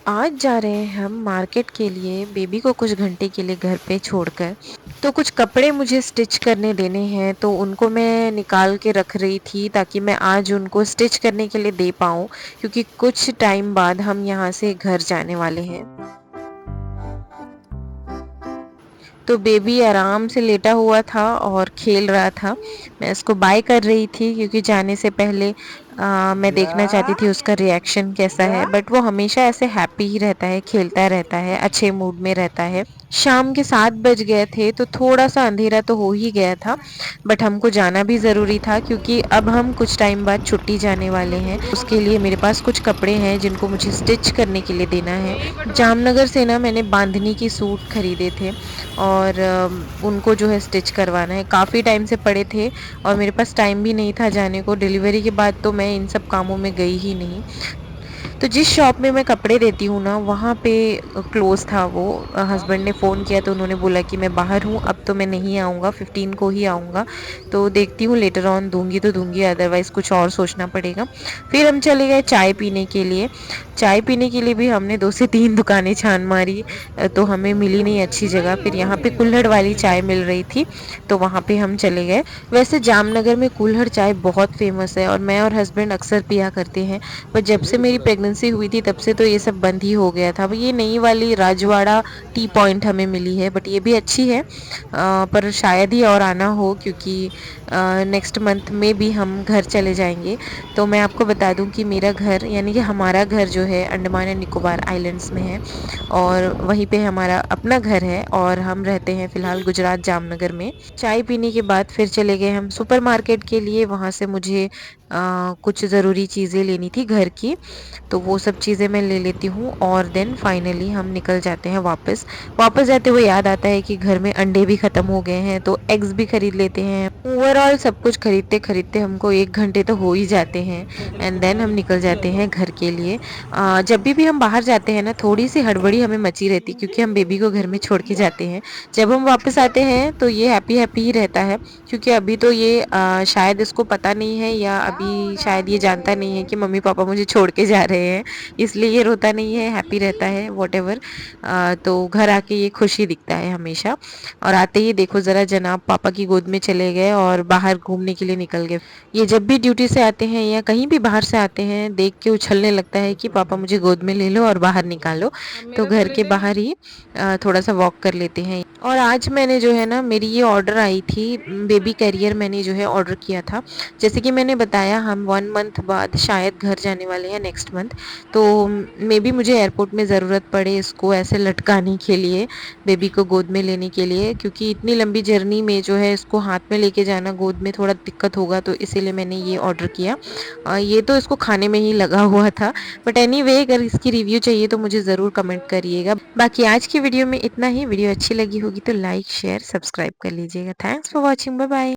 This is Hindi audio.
आज जा रहे हैं हम मार्केट के लिए बेबी को कुछ घंटे के लिए घर पे छोड़कर। तो कुछ कपड़े मुझे स्टिच करने देने हैं, तो उनको मैं निकाल के रख रही थी ताकि मैं आज उनको स्टिच करने के लिए दे पाऊँ, क्योंकि कुछ टाइम बाद हम यहाँ से घर जाने वाले हैं। तो बेबी आराम से लेटा हुआ था और खेल रहा था। मैं उसको बाय कर रही थी क्योंकि जाने से पहले मैं देखना चाहती थी उसका रिएक्शन कैसा है। बट वो हमेशा ऐसे हैप्पी ही रहता है, खेलता रहता है, अच्छे मूड में रहता है। शाम के 7 बज गए थे तो थोड़ा-सा अंधेरा तो हो ही गया था, बट हमको जाना भी ज़रूरी था क्योंकि अब हम कुछ टाइम बाद छुट्टी जाने वाले हैं। उसके लिए मेरे पास कुछ कपड़े हैं जिनको मुझे स्टिच करने के लिए देना है। जामनगर से ना मैंने बांधनी की सूट खरीदे थे और उनको जो है स्टिच करवाना है। काफ़ी टाइम से पड़े थे और मेरे पास टाइम भी नहीं था जाने को। डिलीवरी के बाद तो मैं इन सब कामों में गई ही नहीं। तो जिस शॉप में मैं कपड़े देती हूँ ना, वहाँ पे क्लोज़ था वो। हस्बैंड ने फ़ोन किया तो उन्होंने बोला कि मैं बाहर हूँ, अब तो मैं नहीं आऊँगा, 15 को ही आऊँगा। तो देखती हूँ लेटर ऑन दूँगी तो दूँगी, अदरवाइज़ कुछ और सोचना पड़ेगा। फिर हम चले गए चाय पीने के लिए। चाय पीने के लिए भी हमने 2 से 3 दुकानें छान मारी, तो हमें मिली नहीं अच्छी जगह। फिर यहाँ पे कुल्हड़ वाली चाय मिल रही थी, तो वहाँ पे हम चले गए। वैसे जामनगर में कुल्हड़ चाय बहुत फ़ेमस है और मैं और हस्बैंड अक्सर पिया करते हैं। पर जब से मेरी प्रेगनेंसी हुई थी तब से तो ये सब बंद ही हो गया था। अब ये नई वाली राजवाड़ा टी पॉइंट हमें मिली है, बट ये भी अच्छी है। पर शायद ही और आना हो क्योंकि नेक्स्ट मंथ में भी हम घर चले जाएँगे। तो मैं आपको बता दूँ कि मेरा घर यानी कि हमारा घर जो है अंडमान एंड निकोबार आइलैंड्स में है और वहीं पे हमारा अपना घर है और हम रहते हैं फ़िलहाल गुजरात जामनगर में। चाय पीने के बाद फिर चले गए हम सुपरमार्केट के लिए। वहाँ से मुझे कुछ ज़रूरी चीज़ें लेनी थी घर की, तो वो सब चीज़ें मैं ले लेती हूँ और देन फाइनली हम निकल जाते हैं वापस। वापस जाते हुए याद आता है कि घर में अंडे भी ख़त्म हो गए हैं, तो एग्स भी खरीद लेते हैं। ओवरऑल सब कुछ खरीदते-खरीदते हमको 1 घंटे तो हो ही जाते हैं एंड देन हम निकल जाते हैं घर के लिए। जब भी हम बाहर जाते हैं ना, थोड़ी-सी हड़बड़ी हमें मची रहती है क्योंकि हम बेबी को घर में छोड़ के जाते हैं। जब हम वापस आते हैं तो ये हैप्पी-हैप्पी ही रहता है क्योंकि अभी तो ये शायद इसको पता नहीं है या अभी शायद ये जानता नहीं है कि मम्मी-पापा मुझे छोड़ के जा रहे हैं, इसलिए ये रोता नहीं है, हैप्पी रहता है व्हाटएवर। तो घर आके ये खुश ही दिखता है हमेशा और आते ही देखो ज़रा जनाब पापा की गोद में चले गए और बाहर घूमने के लिए निकल गए। ये जब भी ड्यूटी से आते हैं या कहीं भी बाहर से आते हैं, देख के उछलने लगता है कि पापा मुझे गोद में ले लो और बाहर निकालो। तो घर के बाहर ही थोड़ा-सा वॉक कर लेते हैं। और आज मैंने जो है ना मेरी ये ऑर्डर आई थी, बेबी कैरियर मैंने जो है ऑर्डर किया था। जैसे कि मैंने बताया हम 1 मंथ बाद शायद घर जाने वाले हैं नेक्स्ट मंथ। तो मेबी मुझे एयरपोर्ट में ज़रूरत पड़े इसको ऐसे लटकाने के लिए, बेबी को गोद में लेने के लिए, क्योंकि इतनी लंबी जर्नी में जो है इसको हाथ में लेके जाना गोद में थोड़ा दिक्कत होगा, तो इसीलिए मैंने ये ऑर्डर किया। ये तो इसको खाने में ही लगा हुआ था, बट एनीवे अगर इसकी रिव्यू चाहिए तो मुझे ज़रूर कमेंट करिएगा। बाकी आज की वीडियो में इतना ही। वीडियो अच्छी लगी होगी तो लाइक, शेयर, सब्सक्राइब कर लीजिएगा। Thanks for watching. Bye bye.